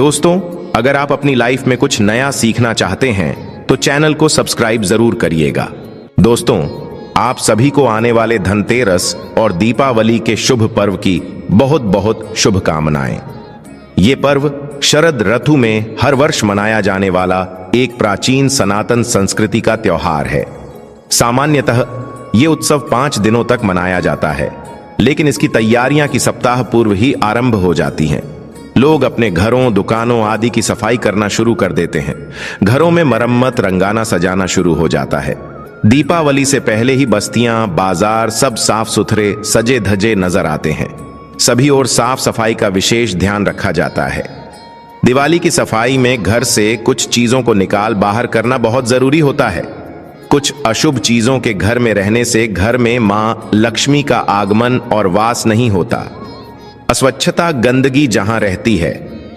दोस्तों, अगर आप अपनी लाइफ में कुछ नया सीखना चाहते हैं तो चैनल को सब्सक्राइब जरूर करिएगा। दोस्तों, आप सभी को आने वाले धनतेरस और दीपावली के शुभ पर्व की बहुत बहुत शुभकामनाएं। ये पर्व शरद ऋतु में हर वर्ष मनाया जाने वाला एक प्राचीन सनातन संस्कृति का त्योहार है। सामान्यतः ये उत्सव 5 दिनों तक मनाया जाता है, लेकिन इसकी तैयारियां की सप्ताह पूर्व ही आरंभ हो जाती हैं। लोग अपने घरों, दुकानों आदि की सफाई करना शुरू कर देते हैं। घरों में मरम्मत, रंगाना सजाना शुरू हो जाता है। दीपावली से पहले ही बस्तियां, बाजार सब साफ सुथरे, सजे धजे नजर आते हैं। सभी ओर साफ सफाई का विशेष ध्यान रखा जाता है। दिवाली की सफाई में घर से कुछ चीजों को निकाल बाहर करना बहुत जरूरी होता है। कुछ अशुभ चीजों के घर में रहने से घर में मां लक्ष्मी का आगमन और वास नहीं होता। अस्वच्छता, गंदगी जहां रहती है,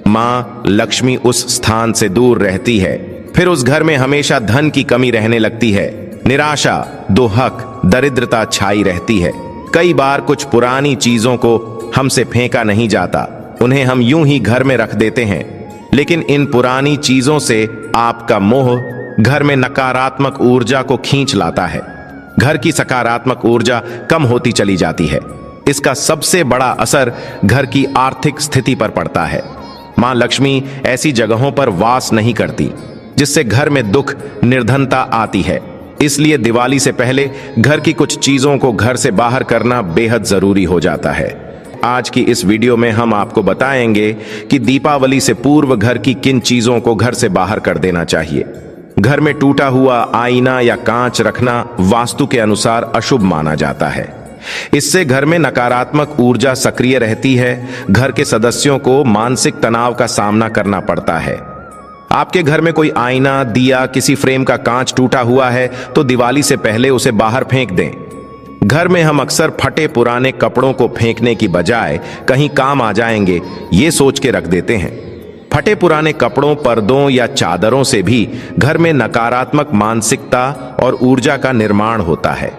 मां लक्ष्मी उस स्थान से दूर रहती है। फिर उस घर में हमेशा धन की कमी रहने लगती है। निराशा, दुहक, दरिद्रता छाई रहती है। कई बार कुछ पुरानी चीजों को हमसे फेंका नहीं जाता, उन्हें हम यूं ही घर में रख देते हैं। लेकिन इन पुरानी चीजों से आपका मोह घर में नकारात्मक ऊर्जा को खींच लाता है। घर की सकारात्मक ऊर्जा कम होती चली जाती है। इसका सबसे बड़ा असर घर की आर्थिक स्थिति पर पड़ता है। मां लक्ष्मी ऐसी जगहों पर वास नहीं करती जिससे घर में दुख, निर्धनता आती है। इसलिए दिवाली से पहले घर की कुछ चीजों को घर से बाहर करना बेहद जरूरी हो जाता है। आज की इस वीडियो में हम आपको बताएंगे कि दीपावली से पूर्व घर की किन चीजों को घर से बाहर कर देना चाहिए। घर में टूटा हुआ आईना या कांच रखना वास्तु के अनुसार अशुभ माना जाता है। इससे घर में नकारात्मक ऊर्जा सक्रिय रहती है। घर के सदस्यों को मानसिक तनाव का सामना करना पड़ता है। आपके घर में कोई आईना, दिया, किसी फ्रेम का कांच टूटा हुआ है तो दिवाली से पहले उसे बाहर फेंक दें। घर में हम अक्सर फटे पुराने कपड़ों को फेंकने की बजाय कहीं काम आ जाएंगे ये सोच के रख देते हैं। फटे पुराने कपड़ों, पर्दों या चादरों से भी घर में नकारात्मक मानसिकता और ऊर्जा का निर्माण होता है।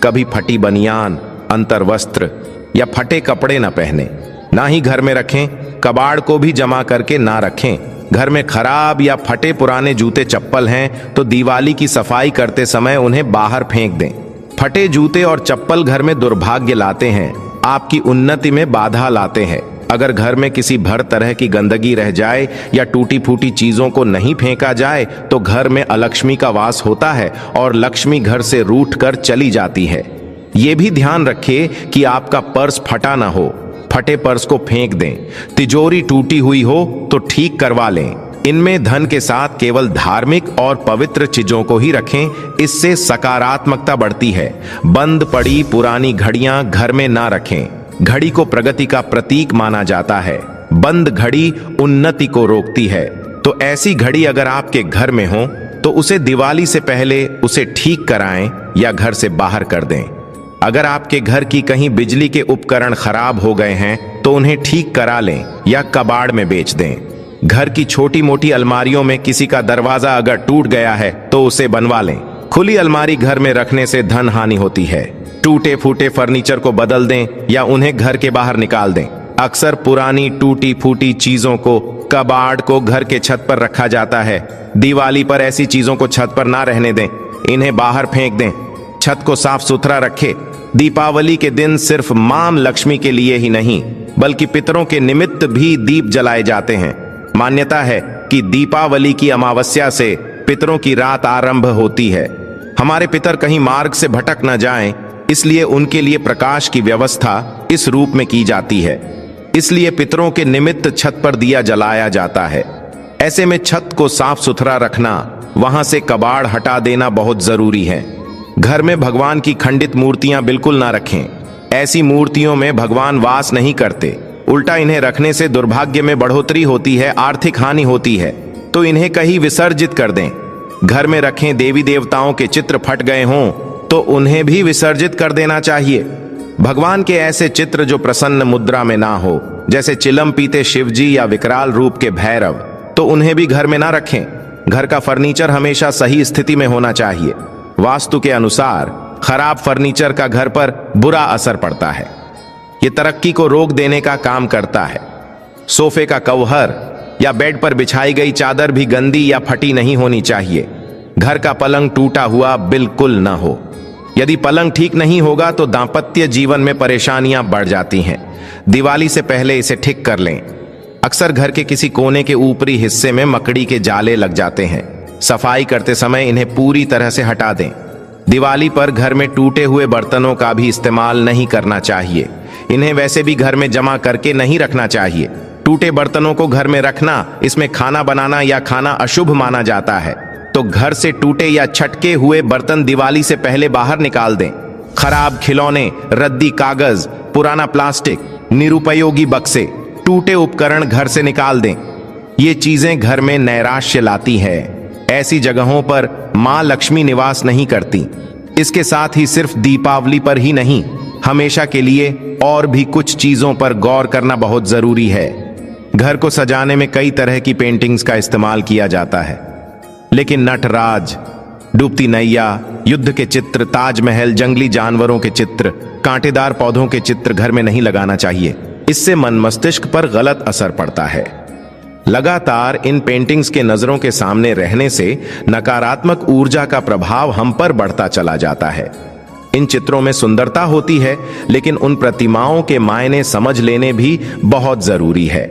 कभी फटी बनियान, अंतर्वस्त्र या फटे कपड़े न पहने, ना ही घर में रखें। कबाड़ को भी जमा करके ना रखें। घर में खराब या फटे पुराने जूते चप्पल हैं तो दिवाली की सफाई करते समय उन्हें बाहर फेंक दें। फटे जूते और चप्पल घर में दुर्भाग्य लाते हैं, आपकी उन्नति में बाधा लाते हैं। अगर घर में किसी भर तरह की गंदगी रह जाए या टूटी फूटी चीजों को नहीं फेंका जाए तो घर में अलक्ष्मी का वास होता है और लक्ष्मी घर से रूठ कर चली जाती है। ये भी ध्यान रखें कि आपका पर्स फटा ना हो। फटे पर्स को फेंक दें। तिजोरी टूटी हुई हो तो ठीक करवा लें। इनमें धन के साथ केवल धार्मिक और पवित्र चीजों को ही रखें, इससे सकारात्मकता बढ़ती है। बंद पड़ी पुरानी घड़ियां घर में ना रखें। घड़ी को प्रगति का प्रतीक माना जाता है। बंद घड़ी उन्नति को रोकती है। तो ऐसी घड़ी अगर आपके घर में हो तो उसे दिवाली से पहले उसे ठीक कराएं या घर से बाहर कर दें। अगर आपके घर की कहीं बिजली के उपकरण खराब हो गए हैं तो उन्हें ठीक करा लें या कबाड़ में बेच दें। घर की छोटी मोटी अलमारियों में किसी का दरवाजा अगर टूट गया है तो उसे बनवा लें। खुली अलमारी घर में रखने से धन हानि होती है। टूटे फूटे फर्नीचर को बदल दें या उन्हें घर के बाहर निकाल दें। अक्सर पुरानी टूटी फूटी चीजों को, कबाड़ को घर के छत पर रखा जाता है। दिवाली पर ऐसी चीजों को छत पर ना रहने दें, इन्हें बाहर फेंक दें। छत को साफ सुथरा रखें। दीपावली के दिन सिर्फ मां लक्ष्मी के लिए ही नहीं बल्कि पितरों के निमित्त भी दीप जलाए जाते हैं। मान्यता है कि दीपावली की अमावस्या से पितरों की रात आरंभ होती है। हमारे पितर कहीं मार्ग से भटक न जाएं, इसलिए उनके लिए प्रकाश की व्यवस्था इस रूप में की जाती है। इसलिए पितरों के निमित्त छत पर दिया जलाया जाता है। ऐसे में छत को साफ सुथरा रखना, वहां से कबाड़ हटा देना बहुत जरूरी है। घर में भगवान की खंडित मूर्तियां बिल्कुल ना रखें। ऐसी मूर्तियों में भगवान वास नहीं करते। उल्टा इन्हें रखने से दुर्भाग्य में बढ़ोतरी होती है, आर्थिक हानि होती है। तो इन्हें कहीं विसर्जित कर दें। घर में रखें देवी देवताओं के चित्र फट गए हों तो उन्हें भी विसर्जित कर देना चाहिए। भगवान के ऐसे चित्र जो प्रसन्न मुद्रा में ना हो, जैसे चिलम पीते शिवजी या विकराल रूप के भैरव, तो उन्हें भी घर में ना रखें। घर का फर्नीचर हमेशा सही स्थिति में होना चाहिए। वास्तु के अनुसार खराब फर्नीचर का घर पर बुरा असर पड़ता है। ये तरक्की को रोक देने का काम करता है। सोफे का कवर, या बेड पर बिछाई गई चादर भी गंदी या फटी नहीं होनी चाहिए। घर का पलंग टूटा हुआ बिल्कुल ना हो। यदि पलंग ठीक नहीं होगा तो दांपत्य जीवन में परेशानियां बढ़ जाती हैं। दिवाली से पहले इसे ठीक कर लें। अक्सर घर के किसी कोने के ऊपरी हिस्से में मकड़ी के जाले लग जाते हैं। सफाई करते समय इन्हें पूरी तरह से हटा दें। दिवाली पर घर में टूटे हुए बर्तनों का भी इस्तेमाल नहीं करना चाहिए। इन्हें वैसे भी घर में जमा करके नहीं रखना चाहिए। टूटे बर्तनों को घर में रखना, इसमें खाना बनाना या खाना अशुभ माना जाता है। तो घर से टूटे या छटके हुए बर्तन दिवाली से पहले बाहर निकाल दें। खराब खिलौने, रद्दी कागज, पुराना प्लास्टिक, निरुपयोगी बक्से, टूटे उपकरण घर से निकाल दें। ये चीजें घर में नैराश्य लाती है। ऐसी जगहों पर मां लक्ष्मी निवास नहीं करती। इसके साथ ही सिर्फ दीपावली पर ही नहीं, हमेशा के लिए और भी कुछ चीजों पर गौर करना बहुत जरूरी है। घर को सजाने में कई तरह की पेंटिंग्स का इस्तेमाल किया जाता है, लेकिन नटराज, डूबती नैया, युद्ध के चित्र, ताजमहल, जंगली जानवरों के चित्र, कांटेदार पौधों के चित्र घर में नहीं लगाना चाहिए। इससे मन मस्तिष्क पर गलत असर पड़ता है। लगातार इन पेंटिंग्स के नजरों के सामने रहने से नकारात्मक ऊर्जा का प्रभाव हम पर बढ़ता चला जाता है। इन चित्रों में सुंदरता होती है, लेकिन उन प्रतिमाओं के मायने समझ लेने भी बहुत जरूरी है।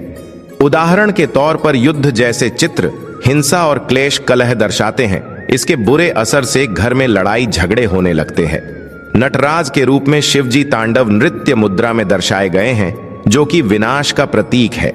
उदाहरण के तौर पर युद्ध जैसे चित्र हिंसा और क्लेश कलह दर्शाते हैं। इसके बुरे असर से घर में लड़ाई झगड़े होने लगते हैं। नटराज के रूप में शिवजी तांडव नृत्य मुद्रा में दर्शाए गए हैं, जो कि विनाश का प्रतीक है।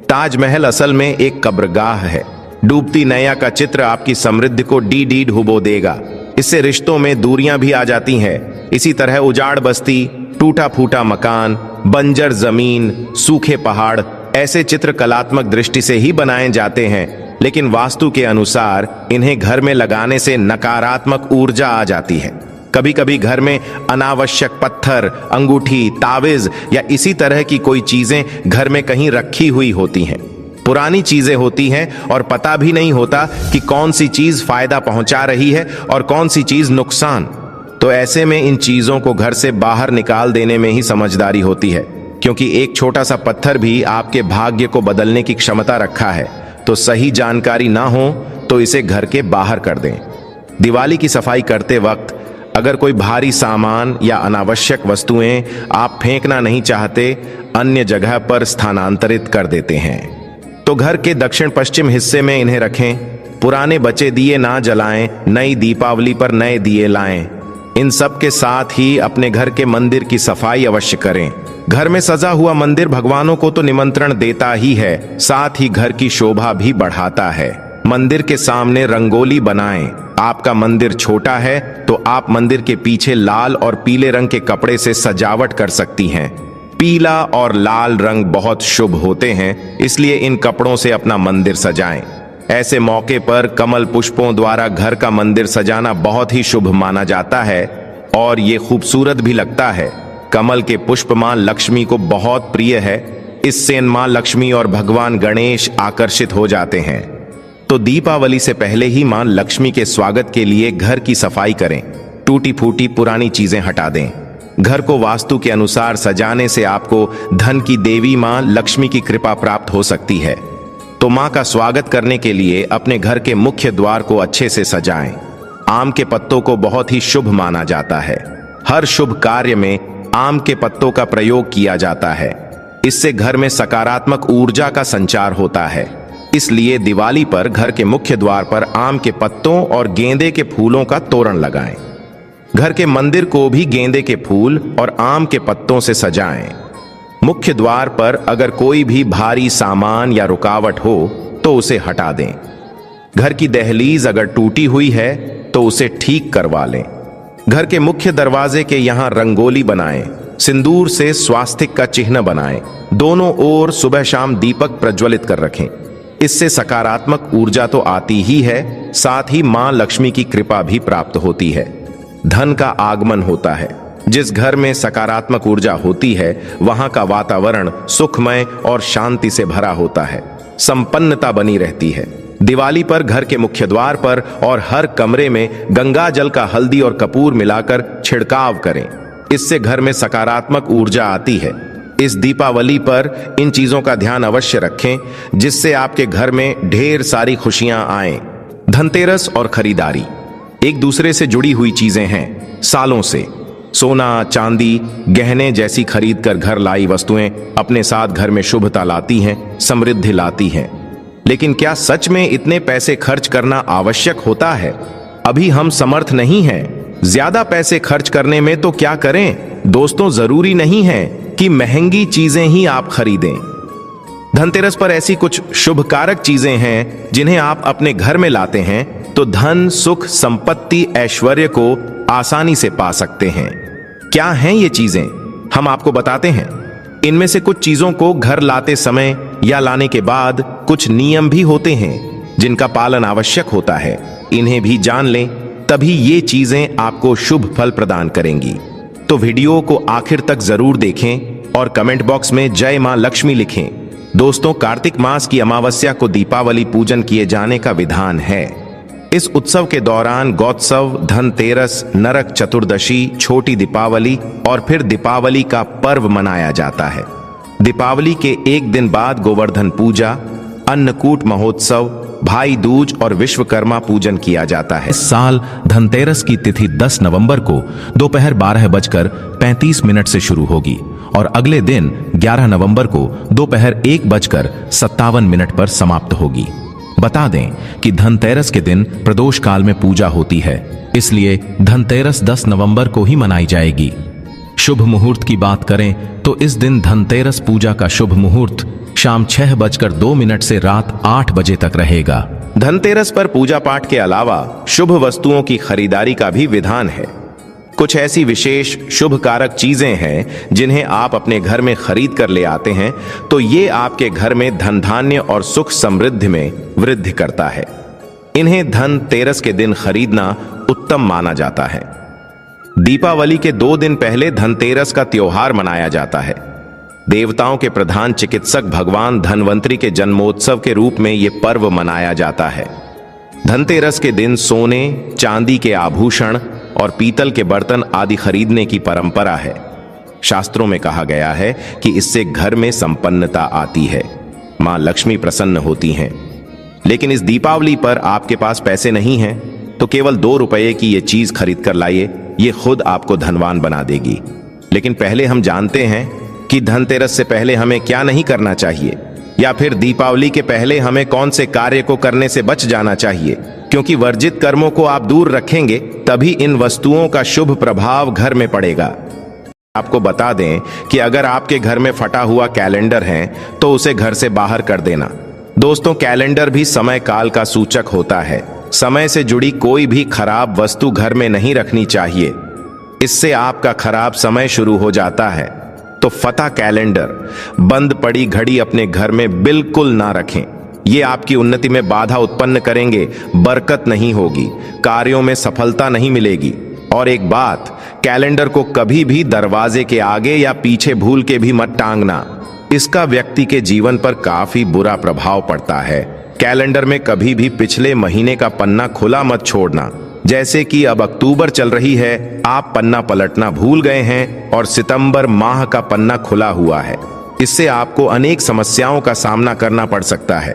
ताजमहल असल में एक कब्रगाह है। डूबती नैया का चित्र आपकी समृद्धि को डी डुबो देगा। इससे रिश्तों में दूरियां भी आ जाती हैं। इसी तरह उजाड़ बस्ती, टूटा फूटा मकान, बंजर जमीन, सूखे पहाड़, ऐसे चित्र कलात्मक दृष्टि से ही बनाए जाते हैं, लेकिन वास्तु के अनुसार इन्हें घर में लगाने से नकारात्मक ऊर्जा आ जाती है। कभी कभी घर में अनावश्यक पत्थर, अंगूठी, ताविज या इसी तरह की कोई चीजें घर में कहीं रखी हुई होती हैं। पुरानी चीजें होती हैं और पता भी नहीं होता कि कौन सी चीज फायदा पहुंचा रही है और कौन सी चीज नुकसान। तो ऐसे में इन चीजों को घर से बाहर निकाल देने में ही समझदारी होती है, क्योंकि एक छोटा सा पत्थर भी आपके भाग्य को बदलने की क्षमता रखा है। तो सही जानकारी ना हो तो इसे घर के बाहर कर दें। दिवाली की सफाई करते वक्त अगर कोई भारी सामान या अनावश्यक वस्तुएं आप फेंकना नहीं चाहते, अन्य जगह पर स्थानांतरित कर देते हैं, तो घर के दक्षिण पश्चिम हिस्से में इन्हें रखें। पुराने बचे दिए ना जलाएं, नई दीपावली पर नए दिए लाएं। इन सब के साथ ही अपने घर के मंदिर की सफाई अवश्य करें। घर में सजा हुआ मंदिर भगवानों को तो निमंत्रण देता ही है, साथ ही घर की शोभा भी बढ़ाता है। मंदिर के सामने रंगोली बनाएं। आपका मंदिर छोटा है तो आप मंदिर के पीछे लाल और पीले रंग के कपड़े से सजावट कर सकती हैं। पीला और लाल रंग बहुत शुभ होते हैं, इसलिए इन कपड़ों से अपना मंदिर सजाएं। ऐसे मौके पर कमल पुष्पों द्वारा घर का मंदिर सजाना बहुत ही शुभ माना जाता है और ये खूबसूरत भी लगता है। कमल के पुष्प मां लक्ष्मी को बहुत प्रिय है। इससे मां लक्ष्मी और भगवान गणेश आकर्षित हो जाते हैं। तो दीपावली से पहले ही मां लक्ष्मी के स्वागत के लिए घर की सफाई करें। टूटी फूटी पुरानी चीजें हटा दें। घर को वास्तु के अनुसार सजाने से आपको धन की देवी मां लक्ष्मी की कृपा प्राप्त हो सकती है। तो मां का स्वागत करने के लिए अपने घर के मुख्य द्वार को अच्छे से सजाएं। आम के पत्तों को बहुत ही शुभ माना जाता है। हर शुभ कार्य में आम के पत्तों का प्रयोग किया जाता है। इससे घर में सकारात्मक ऊर्जा का संचार होता है। इसलिए दिवाली पर घर के मुख्य द्वार पर आम के पत्तों और गेंदे के फूलों का तोरण लगाएं। घर के मंदिर को भी गेंदे के फूल और आम के पत्तों से सजाएं। मुख्य द्वार पर अगर कोई भी भारी सामान या रुकावट हो तो उसे हटा दें। घर की दहलीज अगर टूटी हुई है तो उसे ठीक करवा लें। घर के मुख्य दरवाजे के यहां रंगोली बनाएं। सिंदूर से स्वास्तिक का चिन्ह बनाएं। दोनों ओर सुबह शाम दीपक प्रज्वलित कर रखें। इससे सकारात्मक ऊर्जा तो आती ही है, साथ ही मां लक्ष्मी की कृपा भी प्राप्त होती है। धन का आगमन होता है। जिस घर में सकारात्मक ऊर्जा होती है वहां का वातावरण सुखमय और शांति से भरा होता है। संपन्नता बनी रहती है। दिवाली पर घर के मुख्य द्वार पर और हर कमरे में गंगा जल का हल्दी और कपूर मिलाकर छिड़काव करें। इससे घर में सकारात्मक ऊर्जा आती है। इस दीपावली पर इन चीजों का ध्यान अवश्य रखें जिससे आपके घर में ढेर सारी खुशियां आएं। धनतेरस और खरीदारी एक दूसरे से जुड़ी हुई चीजें हैं। सालों से सोना, चांदी, गहने जैसी खरीद कर घर लाई वस्तुएं अपने साथ घर में शुभता लाती हैं, समृद्धि लाती हैं। लेकिन क्या सच में इतने पैसे खर्च करना आवश्यक होता है? अभी हम समर्थ नहीं हैं ज्यादा पैसे खर्च करने में, तो क्या करें? दोस्तों, जरूरी नहीं है कि महंगी चीजें ही आप खरीदें। धनतेरस पर ऐसी कुछ शुभकारक चीजें हैं जिन्हें आप अपने घर में लाते हैं तो धन, सुख, संपत्ति, ऐश्वर्य को आसानी से पा सकते हैं। क्या हैं ये चीजें? हम आपको बताते हैं। इनमें से कुछ चीजों को घर लाते समय या लाने के बाद कुछ नियम भी होते हैं जिनका पालन आवश्यक होता है। इन्हें भी जान लें, तभी ये चीजें आपको शुभ फल प्रदान करेंगी। तो वीडियो को आखिर तक जरूर देखें और कमेंट बॉक्स में जय मां लक्ष्मी लिखें। दोस्तों, कार्तिक मास की अमावस्या को दीपावली पूजन किए जाने का विधान है। इस उत्सव के दौरान गौत्सव, धनतेरस, नरक चतुर्दशी, छोटी दीपावली और फिर दीपावली का पर्व मनाया जाता है। दीपावली के एक दिन बाद गोवर्धन पूजा, अन्नकूट महोत्सव, भाई दूज और विश्वकर्मा पूजन किया जाता है। इस साल धनतेरस की तिथि 10 नवंबर को दोपहर 12:35 से शुरू होगी और अगले दिन 11 नवंबर को दोपहर 1:57 पर समाप्त होगी। बता दें कि धनतेरस के दिन प्रदोष काल में पूजा होती है, इसलिए धनतेरस 10 नवंबर को ही मनाई जाएगी। शुभ मुहूर्त की बात करें तो इस दिन धनतेरस पूजा का शुभ मुहूर्त शाम 6:02 से रात 8 बजे तक रहेगा। धनतेरस पर पूजा पाठ के अलावा शुभ वस्तुओं की खरीदारी का भी विधान है। कुछ ऐसी विशेष शुभ कारक चीजें हैं जिन्हें आप अपने घर में खरीद कर ले आते हैं तो ये आपके घर में धन धान्य और सुख समृद्धि में वृद्धि करता है। इन्हें धनतेरस के दिन खरीदना उत्तम माना जाता है। दीपावली के 2 दिन पहले धनतेरस का त्योहार मनाया जाता है। देवताओं के प्रधान चिकित्सक भगवान धनवंतरी के जन्मोत्सव के रूप में यह पर्व मनाया जाता है। धनतेरस के दिन सोने, चांदी के आभूषण और पीतल के बर्तन आदि खरीदने की परंपरा है। शास्त्रों में कहा गया है कि इससे घर में संपन्नता आती है, मां लक्ष्मी प्रसन्न होती हैं। लेकिन इस दीपावली पर आपके पास पैसे नहीं हैं तो केवल 2 रुपये की ये चीज खरीद कर लाइए, ये खुद आपको धनवान बना देगी। लेकिन पहले हम जानते हैं कि धनतेरस से पहले हमें क्या नहीं करना चाहिए, या फिर दीपावली के पहले हमें कौन से कार्य को करने से बच जाना चाहिए, क्योंकि वर्जित कर्मों को आप दूर रखेंगे तभी इन वस्तुओं का शुभ प्रभाव घर में पड़ेगा। आपको बता दें कि अगर आपके घर में फटा हुआ कैलेंडर है तो उसे घर से बाहर कर देना। दोस्तों, कैलेंडर भी समय काल का सूचक होता है। समय से जुड़ी कोई भी खराब वस्तु घर में नहीं रखनी चाहिए, इससे आपका खराब समय शुरू हो जाता है। तो फटा कैलेंडर, बंद पड़ी घड़ी अपने घर में बिल्कुल ना रखें। ये आपकी उन्नति में बाधा उत्पन्न करेंगे, बरकत नहीं होगी, कार्यों में सफलता नहीं मिलेगी। और एक बात, कैलेंडर को कभी भी दरवाजे के आगे या पीछे भूल के भी मत टांगना, इसका व्यक्ति के जीवन पर काफी बुरा प्रभाव पड़ता है। कैलेंडर में कभी भी पिछले महीने का पन्ना खुला मत छोड़ना। जैसे कि अब अक्टूबर चल रही है, आप पन्ना पलटना भूल गए हैं और सितंबर माह का पन्ना खुला हुआ है। इससे आपको अनेक समस्याओं का सामना करना पड़ सकता है।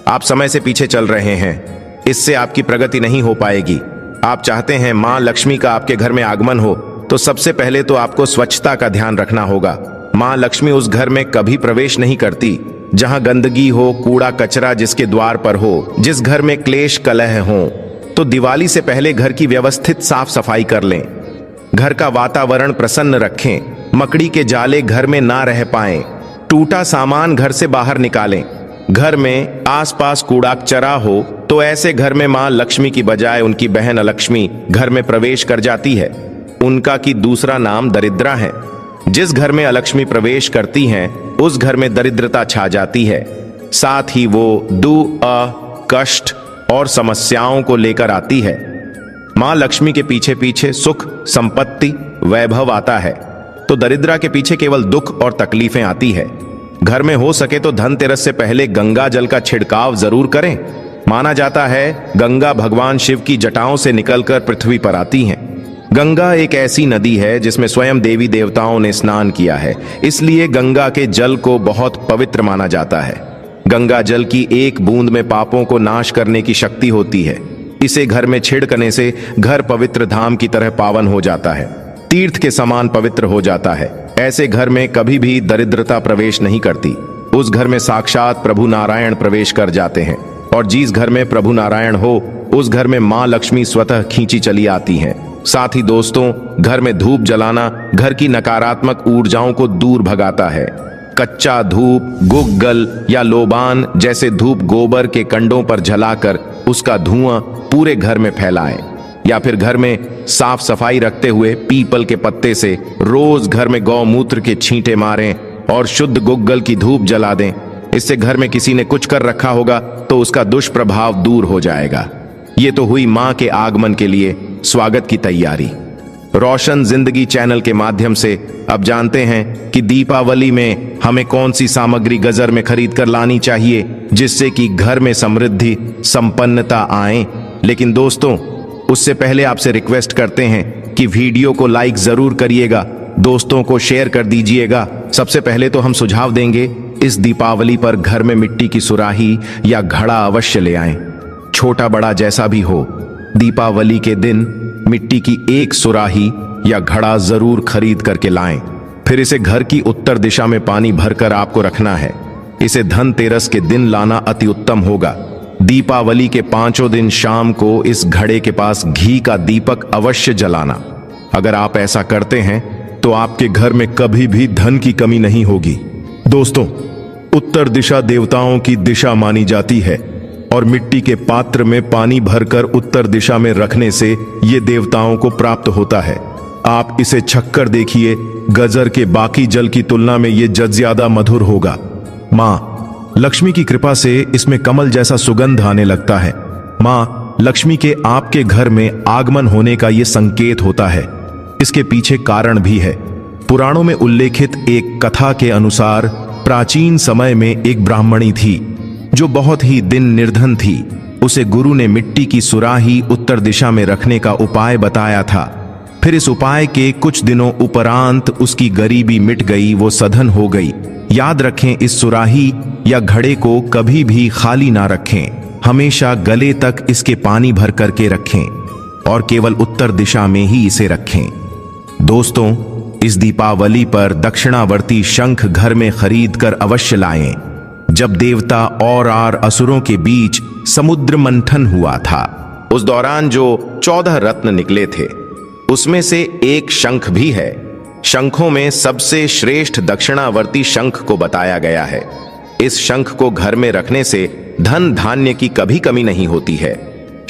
आप समय से पीछे चल रहे हैं, इससे आपकी प्रगति नहीं हो पाएगी। आप चाहते हैं मां लक्ष्मी का आपके घर में आगमन हो, तो सबसे पहले तो आपको स्वच्छता का ध्यान रखना होगा। मां लक्ष्मी उस घर में कभी प्रवेश नहीं करती जहां गंदगी हो, कूड़ा कचरा जिसके द्वार पर हो, जिस घर में क्लेश कलह हो। तो दिवाली से पहले घर की व्यवस्थित साफ सफाई कर लें। घर का वातावरण प्रसन्न रखें। मकड़ी के जाले घर में ना रह पाएं। टूटा सामान घर से बाहर निकालें। घर में आसपास कूड़ा कचरा हो तो ऐसे घर में मां लक्ष्मी की बजाय उनकी बहन अलक्ष्मी घर में प्रवेश कर जाती है। उनका की दूसरा नाम दरिद्रा है। जिस घर में अलक्ष्मी प्रवेश करती हैं उस घर में दरिद्रता छा जाती है। साथ ही वो कष्ट और समस्याओं को लेकर आती है। मां लक्ष्मी के पीछे पीछे सुख, संपत्ति, वैभव आता है, तो दरिद्रा के पीछे केवल दुख और तकलीफें आती है। घर में हो सके तो धनतेरस से पहले गंगा जल का छिड़काव जरूर करें। माना जाता है गंगा भगवान शिव की जटाओं से निकलकर पृथ्वी पर आती हैं। गंगा एक ऐसी नदी है जिसमें स्वयं देवी देवताओं ने स्नान किया है, इसलिए गंगा के जल को बहुत पवित्र माना जाता है। गंगा जल की एक बूंद में पापों को नाश करने की शक्ति होती है। इसे घर में छिड़कने से घर पवित्र धाम की तरह पावन हो जाता है, तीर्थ के समान पवित्र हो जाता है। ऐसे घर में कभी भी दरिद्रता प्रवेश नहीं करती। उस घर में साक्षात प्रभु नारायण प्रवेश कर जाते हैं, और जिस घर में प्रभु नारायण हो उस घर में मां लक्ष्मी स्वतः खींची चली आती हैं। साथ ही दोस्तों, घर में धूप जलाना घर की नकारात्मक ऊर्जाओं को दूर भगाता है। कच्चा धूप, गुग्गल या लोबान जैसे धूप गोबर के कंडों पर जलाकर उसका धुआं पूरे घर में फैलाएं, या फिर घर में साफ सफाई रखते हुए पीपल के पत्ते से रोज घर में गौमूत्र के छींटे मारें और शुद्ध गुग्गल की धूप जला दें। इससे घर में किसी ने कुछ कर रखा होगा तो उसका दुष्प्रभाव दूर हो जाएगा। ये तो हुई मां के आगमन के लिए स्वागत की तैयारी। रोशन जिंदगी चैनल के माध्यम से अब जानते हैं कि दीपावली में हमें कौन सी सामग्री गजर में खरीद कर लानी चाहिए जिससे कि घर में समृद्धि संपन्नता आए। लेकिन दोस्तों, उससे पहले आपसे रिक्वेस्ट करते हैं कि वीडियो को लाइक जरूर करिएगा, दोस्तों को शेयर कर दीजिएगा। सबसे पहले तो हम सुझाव देंगे, इस दीपावली पर घर में मिट्टी की सुराही या घड़ा अवश्य ले आएं, छोटा बड़ा जैसा भी हो। दीपावली के दिन मिट्टी की एक सुराही या घड़ा जरूर खरीद करके लाएं। फिर इसे घर की उत्तर दिशा में पानी भरकर आपको रखना है। इसे धनतेरस के दिन लाना अति उत्तम होगा। दीपावली के 5 दिन शाम को इस घड़े के पास घी का दीपक अवश्य जलाना। अगर आप ऐसा करते हैं तो आपके घर में कभी भी धन की कमी नहीं होगी। दोस्तों, उत्तर दिशा देवताओं की दिशा मानी जाती है और मिट्टी के पात्र में पानी भरकर उत्तर दिशा में रखने से ये देवताओं को प्राप्त होता है। आप इसे छक्कर देखिए, गजर के बाकी जल की तुलना में ये ज्यादा मधुर होगा। मां लक्ष्मी की कृपा से इसमें कमल जैसा सुगंध आने लगता है। मां लक्ष्मी के आपके घर में आगमन होने का यह संकेत होता है। इसके पीछे कारण भी है। पुराणों में उल्लेखित एक कथा के अनुसार प्राचीन समय में एक ब्राह्मणी थी जो बहुत ही दिन निर्धन थी। उसे गुरु ने मिट्टी की सुराही उत्तर दिशा में रखने का उपाय बताया था। फिर इस उपाय के कुछ दिनों उपरांत उसकी गरीबी मिट गई, वो सधन हो गई। याद रखें, इस सुराही या घड़े को कभी भी खाली ना रखें, हमेशा गले तक इसके पानी भर करके रखें और केवल उत्तर दिशा में ही इसे रखें। दोस्तों, इस दीपावली पर दक्षिणावर्ती शंख घर में खरीद कर अवश्य लाएं। जब देवता और असुरों के बीच समुद्र मंथन हुआ था, उस दौरान जो 14 रत्न निकले थे उसमें से एक शंख भी है। शंखों में सबसे श्रेष्ठ दक्षिणावर्ती शंख को बताया गया है। इस शंख को घर में रखने से धन धान्य की कभी कमी नहीं होती है।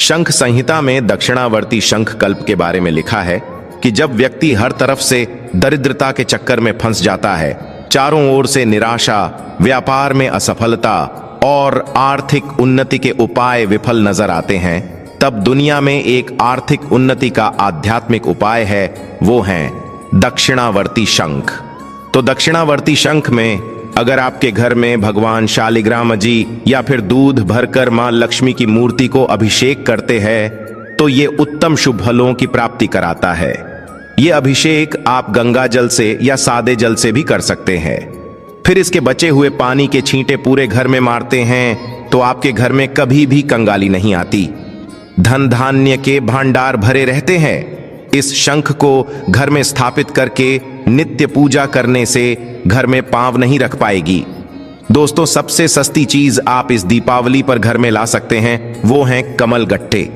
शंख संहिता में दक्षिणावर्ती शंख कल्प के बारे में लिखा है कि जब व्यक्ति हर तरफ से दरिद्रता के चक्कर में फंस जाता है, चारों ओर से निराशा, व्यापार में असफलता और आर्थिक उन्नति के उपाय विफल नजर आते हैं, तब दुनिया में एक आर्थिक उन्नति का आध्यात्मिक उपाय है, वो है दक्षिणावर्ती शंख। तो दक्षिणावर्ती शंख में अगर आपके घर में भगवान शालिग्राम जी या फिर दूध भरकर मां लक्ष्मी की मूर्ति को अभिषेक करते हैं तो ये उत्तम शुभ फलों की प्राप्ति कराता है। ये अभिषेक आप गंगा जल से या सादे जल से भी कर सकते हैं। फिर इसके बचे हुए पानी के छींटे पूरे घर में मारते हैं तो आपके घर में कभी भी कंगाली नहीं आती, धन धान्य के भंडार भरे रहते हैं। इस शंख को घर में स्थापित करके नित्य पूजा करने से घर में पांव नहीं रख पाएगी। दोस्तों, सबसे सस्ती चीज आप इस दीपावली पर घर में ला सकते हैं, वो हैं कमल गट्टे।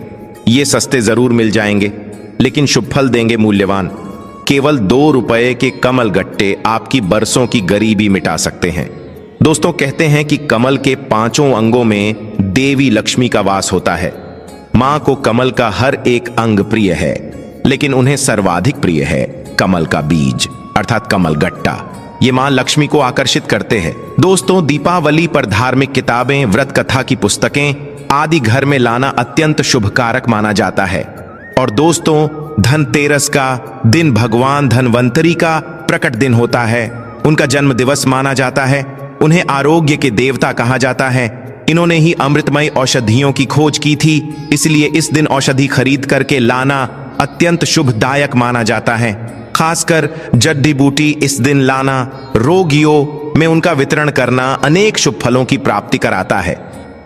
ये सस्ते जरूर मिल जाएंगे लेकिन शुभ फल देंगे मूल्यवान। केवल 2 रुपए के कमल गट्टे आपकी बरसों की गरीबी मिटा सकते हैं। दोस्तों, कहते हैं कि कमल के 5 अंगों में देवी लक्ष्मी का वास होता है। मां को कमल का हर एक अंग प्रिय है, लेकिन उन्हें सर्वाधिक प्रिय है कमल का बीज अर्थात कमल गट्टा। ये मां लक्ष्मी को आकर्षित करते हैं। दोस्तों, दीपावली पर धार्मिक किताबें, व्रत कथा की पुस्तकें आदि घर में लाना अत्यंत शुभकारक माना जाता है। और दोस्तों, धनतेरस का दिन भगवान धनवंतरी का प्रकट दिन होता है। उनका जन्म दिवस माना जाता है। उन्हें आरोग्य के देवता कहा जाता है। इन्होंने ही अमृतमय औषधियों की खोज की थी, इसलिए इस दिन औषधि खरीद करके लाना अत्यंत शुभदायक माना जाता है। खासकर जड्डी बूटी इस दिन लाना, रोगियों में उनका वितरण करना अनेक शुभ फलों की प्राप्ति कराता है।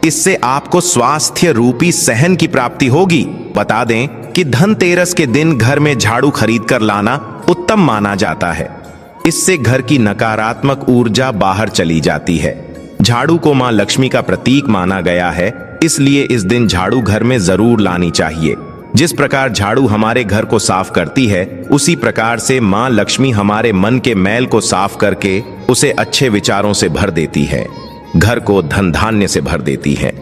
इससे आपको स्वास्थ्य रूपी सहन की प्राप्ति होगी। बता दें कि धनतेरस के दिन घर में झाड़ू खरीद कर लाना उत्तम माना जाता है। इससे घर की नकारात्मक ऊर्जा बाहर चली जाती है। झाड़ू को मां लक्ष्मी का प्रतीक माना गया है, इसलिए इस दिन झाड़ू घर में जरूर लानी चाहिए। जिस प्रकार झाड़ू हमारे घर को साफ करती है, उसी प्रकार से मां लक्ष्मी हमारे मन के मैल को साफ करके उसे अच्छे विचारों से भर देती है, घर को धन धान्य से भर देती है।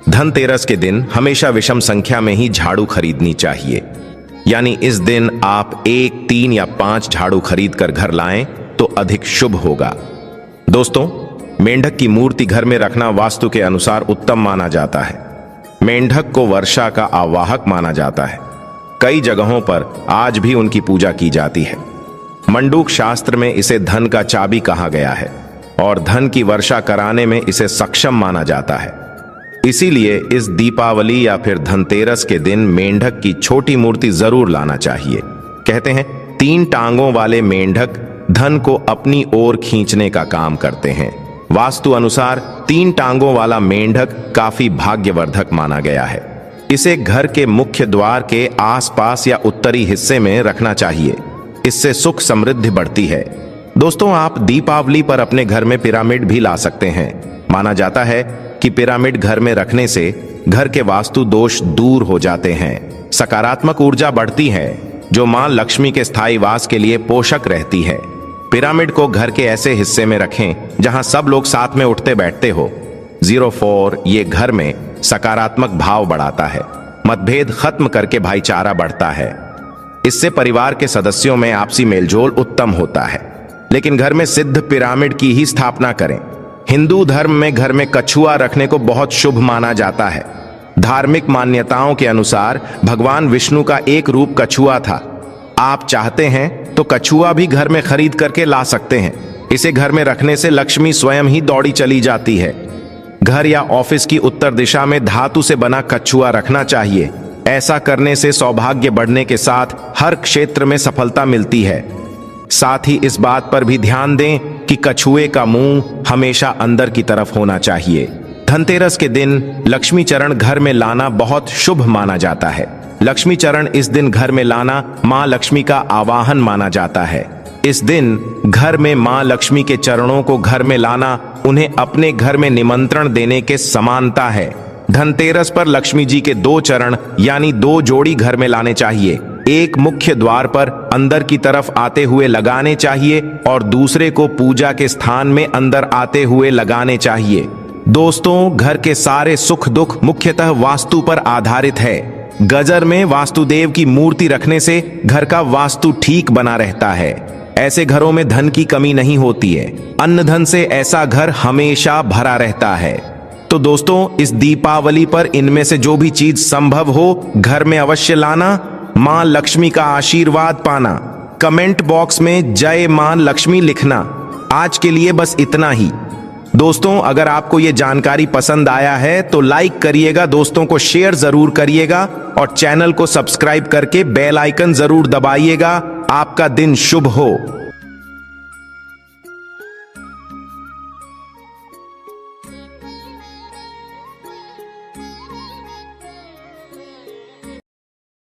धनतेरस के दिन हमेशा विषम संख्या में ही झाड़ू खरीदनी चाहिए, यानी इस दिन आप 1, 3 या 5 झाड़ू खरीद कर घर लाएं तो अधिक शुभ होगा। दोस्तों, मेंढक की मूर्ति घर में रखना वास्तु के अनुसार उत्तम माना जाता है। मेंढक को वर्षा का आवाहक माना जाता है। कई जगहों पर आज भी उनकी पूजा की जाती है। मंडूक शास्त्र में इसे धन का चाबी कहा गया है और धन की वर्षा कराने में इसे सक्षम माना जाता है। इसीलिए इस दीपावली या फिर धनतेरस के दिन मेंढक की छोटी मूर्ति जरूर लाना चाहिए। कहते हैं 3 टांगों वाले मेंढक धन को अपनी ओर खींचने का काम करते हैं। वास्तु अनुसार 3 टांगों वाला मेंढक काफी भाग्यवर्धक माना गया है। इसे घर के मुख्य द्वार के आसपास या उत्तरी हिस्से में रखना चाहिए। इससे सुख समृद्धि बढ़ती है। दोस्तों, आप दीपावली पर अपने घर में पिरामिड भी ला सकते हैं। माना जाता है कि पिरामिड घर में रखने से घर के वास्तु दोष दूर हो जाते हैं, सकारात्मक ऊर्जा बढ़ती है, जो मां लक्ष्मी के स्थायी वास के लिए पोषक रहती है। पिरामिड को घर के ऐसे हिस्से में रखें जहां सब लोग साथ में उठते बैठते हो। 04 ये घर में सकारात्मक भाव बढ़ाता है, मतभेद खत्म करके भाईचारा बढ़ता है। इससे परिवार के सदस्यों में आपसी मेलजोल उत्तम होता है। लेकिन घर में सिद्ध पिरामिड की ही स्थापना करें। हिंदू धर्म में घर में कछुआ रखने को बहुत शुभ माना जाता है। धार्मिक मान्यताओं के अनुसार भगवान विष्णु का एक रूप कछुआ था। आप चाहते हैं तो कछुआ भी घर में खरीद करके ला सकते हैं। इसे घर में रखने से लक्ष्मी स्वयं ही दौड़ी चली जाती है। घर या ऑफिस की उत्तर दिशा में धातु से बना कछुआ रखना चाहिए। ऐसा करने से सौभाग्य बढ़ने के साथ हर क्षेत्र में सफलता मिलती है। साथ ही इस बात पर भी ध्यान दें कि कछुए का मुंह हमेशा अंदर की तरफ होना चाहिए। धनतेरस के दिन लक्ष्मी चरण घर में लाना बहुत शुभ माना जाता है। लक्ष्मी चरण इस दिन घर में लाना मां लक्ष्मी का आवाहन माना जाता है। इस दिन घर में मां लक्ष्मी के चरणों को घर में लाना उन्हें अपने घर में निमंत्रण देने के समानता है। धनतेरस पर लक्ष्मी जी के 2 चरण यानी 2 जोड़ी घर में लाने चाहिए। एक मुख्य द्वार पर अंदर की तरफ आते हुए लगाने चाहिए और दूसरे को पूजा के स्थान में अंदर आते हुए लगाने चाहिए। दोस्तों, घर के सारे सुख दुख मुख्यतः वास्तु पर आधारित है। गजर में वास्तुदेव की मूर्ति रखने से घर का वास्तु ठीक बना रहता है। ऐसे घरों में धन की कमी नहीं होती है। अन्न धन से ऐसा घर हमेशा भरा रहता है। तो दोस्तों, इस दीपावली पर इनमें से जो भी चीज संभव हो घर में अवश्य लाना, मां लक्ष्मी का आशीर्वाद पाना। कमेंट बॉक्स में जय मां लक्ष्मी लिखना। आज के लिए बस इतना ही। दोस्तों, अगर आपको ये जानकारी पसंद आया है तो लाइक करिएगा, दोस्तों को शेयर जरूर करिएगा और चैनल को सब्सक्राइब करके बेल आइकन जरूर दबाइएगा। आपका दिन शुभ हो।